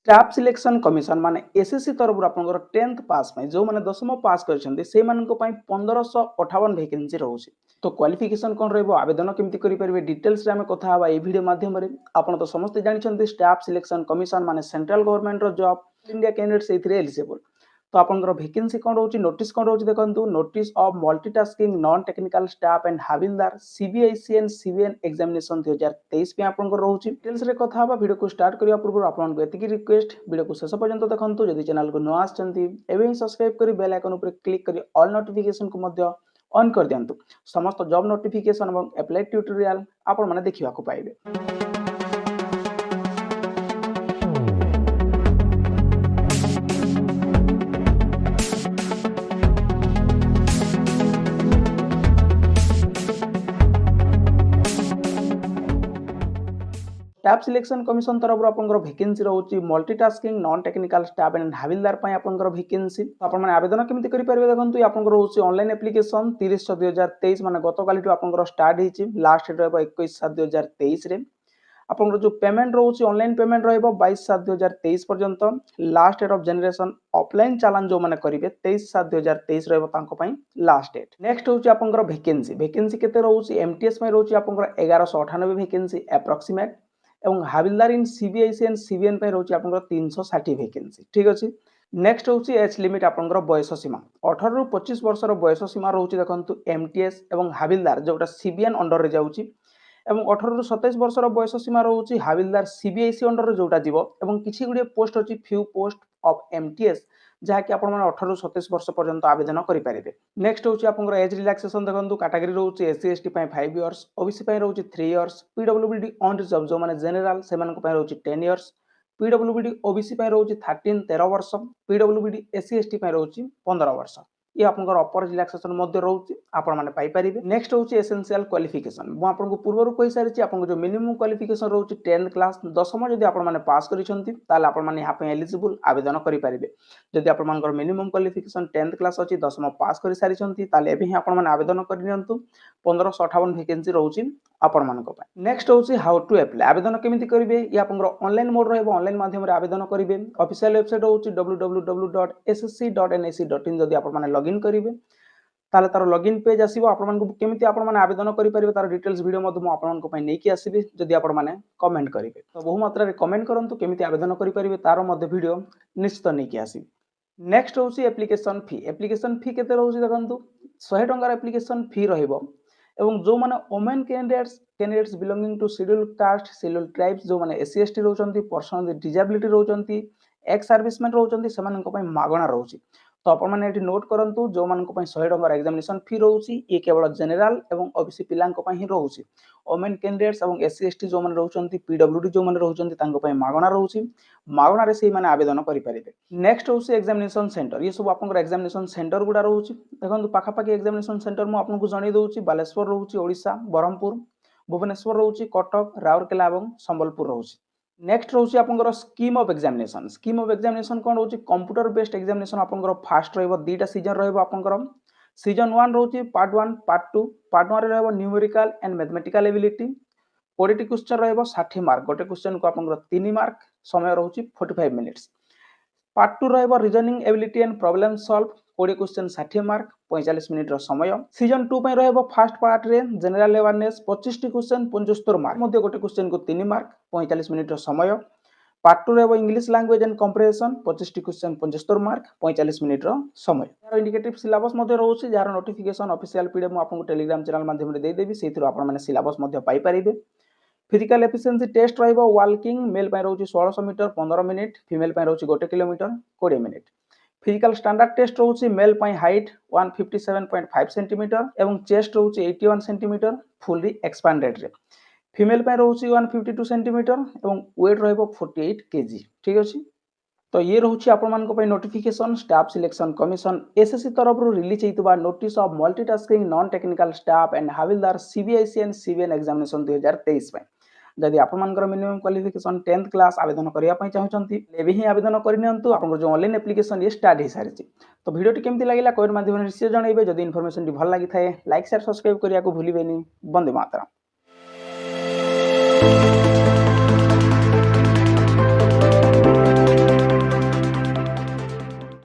Staff selection commission माने SSC तरफ आपनकर 10th पास में जो माने 10th पास करछन्ती से मानको पई 1558 वैकेंसी रहउछि। तो क्वालिफिकेशन कोन रहबो आवेदन केमति करि परिबे डिटेल्स रे हम कथा हवा ए वीडियो माध्यम रे। आपण तो समस्त जानि छन्ती स्टाफ सिलेक्शन कमिशन माने सेंट्रल गवर्नमेंट रो जॉब इंडिया कैंडिडेट सेथिरे एलिजिबल। तो आपनकर वैकेंसी कोन रहउछि नोटिस कोन रहउछि देखंतु notice of multitasking non technical staff and हविलदार CBIC and CBN examination 2023 पे आपनकर रहउछि। डिटेल्स रे कथा हवा वीडियो को स्टार्ट करिया पूर्व आपन को एतिकी रिक्वेस्ट वीडियो को शेष पर्यंत देखंतु जदि चैनल को न आछन्ती एबे सब्सक्राइब करी बेल आइकन ऊपर क्लिक करी ऑल नोटिफिकेशन को मध्य ऑन कर दियंतु। समस्त जॉब नोटिफिकेशन एवं अप्लाई ट्यूटोरियल आपण माने देखिवा को पाइबे। स्टाफ सिलेक्शन कमिशन तरफ आपनकर वैकेंसी रहउछि multitasking non technical staff and havildar पय आपनकर वैकेंसी आपण माने आवेदन केमिति करि परबे देखंतु आपनकर रहउछि ऑनलाइन एप्लीकेशन 30/6/2023 माने गत काली टु आपनकर स्टार्ट हिछि लास्ट डेट रहबो 21/7/2023 रे। आपनकर जो पेमेंट रहउछि ऑनलाइन पेमेंट रहबो 22/7/2023 पर्यंत। Last date of generation offline चालान जो माने करिवे 23/7/2023 रहबो तांको पय लास्ट डेट। नेक्स्ट होछि आपनकर वैकेंसी केते रहउछि एमटीएस पय रहउछि आपनकर 1198 वैकेंसी एप्रोक्सीमेट एवं हविलदार इन सीबीआईसी एंड सीबीएन पे रहउछि आपनकर 360 वैकेंसी ठीक अछि। नेक्स्ट होछि एज लिमिट आपनकर बयस सीमा 18 रु 25 वर्ष रो बयस सीमा रहउछि देखंतु एमटीएस एवं हविलदार जोटा सीबीएन अंडर रे जाउछि एवं 18 रु 27 वर्ष रो बयस सीमा रहउछि हविलदार सीबीआईसी अंडर रे जोटा जीवो एवं किछि गुडी पोस्ट अछि फ्यू पोस्ट ऑफ एमटीएस जहा कि आपण माने 18 रु 27 वर्ष पर्यंत आवेदन करि परिबे। नेक्स्ट होछि आपनकर एज रिलैक्सेशन देखंतु कैटेगरी रहउछि एससी एसटी पय 5 इयर्स ओबीसी पय रहउछि 3 इयर्स पीडब्ल्यूडी ऑन रिजर्व जो माने जनरल सेमान को पय रहउछि 10 इयर्स पीडब्ल्यूडी ओबीसी पय रहउछि 13 वर्ष पीडब्ल्यूडी एससी एसटी पय रहउछि 15 वर्ष। ये आपनकर अपर रिलैक्सेशन मध्ये रहउछि आपण माने पाई परिबे। नेक्स्ट होछि एसेंशियल क्वालिफिकेशन मु आपनको पूर्वरु कहि सारिछि आपनको जो minimum qualification रहउछि 10th class 10th जदि आपण माने पास करिसंती ताले आपण माने यहाँ पे एलिजिबल आवेदन करि परिबे। जदि आपण मानकर मिनिमम क्वालिफिकेशन 10th क्लास अछि 10th पास करि सारिसंती ताले एबे ही आपण माने आवेदन करि नियंतु 1558 वैकेंसी रहउछि आपण मानको पय। नेक्स्ट होछि हाउ टू अप्लाई आवेदन केमिति करिवे या आपनकर ऑनलाइन मोड रहबो ऑनलाइन माध्यम रे आवेदन करिवे। ऑफिशियल वेबसाइट होछि www.ssc.nic.in जदि आपण माने लॉगिन करिवे ताले तार लॉगिन पेज आसीबो आपण मानको केमिति आपण माने आवेदन करि परिबे तार डिटेल्स वीडियो मध्ये मु आपण मानको पय नेकी आसीबे जदि आपण माने कमेंट करिवे। तो बहु मात्रा रे कमेंट करंतु केमिति आवेदन करि परिबे तार मध्ये वीडियो निश्चित नेकी आसीबे। नेक्स्ट होछि एप्लीकेशन फी केते रहउछि देखंतु 100 टंका एप्लीकेशन फी रहइबो एवं जो माने women candidates belonging to scheduled caste scheduled tribes जो माने एससी एसटी रहउचंती पर्सन विथ डिसेबिलिटी रहउचंती एक्स सर्विसमैन रहउचंती सेमानन को पय मागणा रहउछि। तो आपण माने एठी नोट करंतु जो मानन को पय 100 टंका एग्जामिनेशन फी रहउछि ये केवल जनरल एवं ओबीसी पिलांन को पय ही रहउछि। वुमेन कैंडिडेट्स एवं एससी एसटी जो माने रहउचंती पीडब्ल्यूडी जो माने रहउचंती तांको पय मागणा रहउछि मागणा रे सेही माने आवेदन करि परिबे। नेक्स्ट होछि एग्जामिनेशन सेंटर ये सब आपनकर एग्जामिनेशन सेंटर गुडा रहउछि देखंतु पाखा पाखी एग्जामिनेशन सेंटर मु आपनको जणै दउछि बालेश्वर रहउछि ओडिसा बरहमपुर भुवनेश्वर रहउछि कटक राउरकेला एवं संबलपुर रहउछि। नेक्स्ट रहउछि आपनकर स्कीम ऑफ एग्जामिनेशन कोन रहउछि कंप्यूटर बेस्ड एग्जामिनेशन आपनकर फास्ट रहइबो दुटा सीजन रहइबो आपनकर सीजन 1 रहउछि पार्ट 1 पार्ट 2 पार्ट 1 रे रहइबो numerical and mathematical ability 40 question रहइबो 60 मार्क गोटे क्वेश्चन को आपनकर 3 मार्क समय रहउछि 45 मिनिट्स। पार्ट 2 रहइबो reasoning ability and problem solve 20 question 60 mark 45 minute रो समय। सीजन 2 पय रहइबो फर्स्ट पार्ट रे जनरल अवेयरनेस 25 टी क्वेश्चन 75 मार्क मध्ये गोटे क्वेश्चन को 3 मार्क 45 मिनिट रो समय। पार्ट 2 रहइबो इंग्लिश लैंग्वेज एंड कंप्रिहेंशन 25 टी क्वेश्चन 75 मार्क 45 मिनिट रो समय। यार इंडिकेटिव सिलेबस मध्ये रहउछि जार नोटिफिकेशन ऑफिशियल पीडीएफ मु आपन टेलीग्राम चैनल माध्यम रे दे देबी सेथिरो आपण माने सिलेबस मध्ये पाई परिबे। फिजिकल एफिशिएंसी टेस्ट रहइबो वॉकिंग मेल पय रहउछि 1600 मीटर 15 मिनिट फीमेल पय रहउछि 1 kilometre 20 minute. Physical standard test रहउछि मेल पय हाइट 157.5 सेंटीमीटर एवं चेस्ट रहउछि 81 सेंटीमीटर फुल्ली एक्सपैंडेड रे। फीमेल पय रहउछि 152 सेंटीमीटर एवं वेट रहइबो 48 केजी ठीक अछि। तो ये रहउछि आपण मान को पय notification staff selection commission SSC तरफ रु रिलीज हेतुबा notice of multitasking non technical staff and हविलदार CBIC and CBN examination 2023 पय जदि आपण मानकर मिनिमम क्वालिफिकेशन 10th क्लास आवेदन करिया पय चाहउचंती एबे ही आवेदन करि नियंतु आपण जो ऑनलाइन एप्लीकेशन ये स्टार्ट हे सारिछि। तो वीडियो टी केमति लागिला कमेंट माध्यम रे शेयर जणाइबे जदि इन्फॉर्मेशन टी भल लागि थाए लाइक शेयर सब्सक्राइब करिया को भूलिबेनी। वंदे मातरम।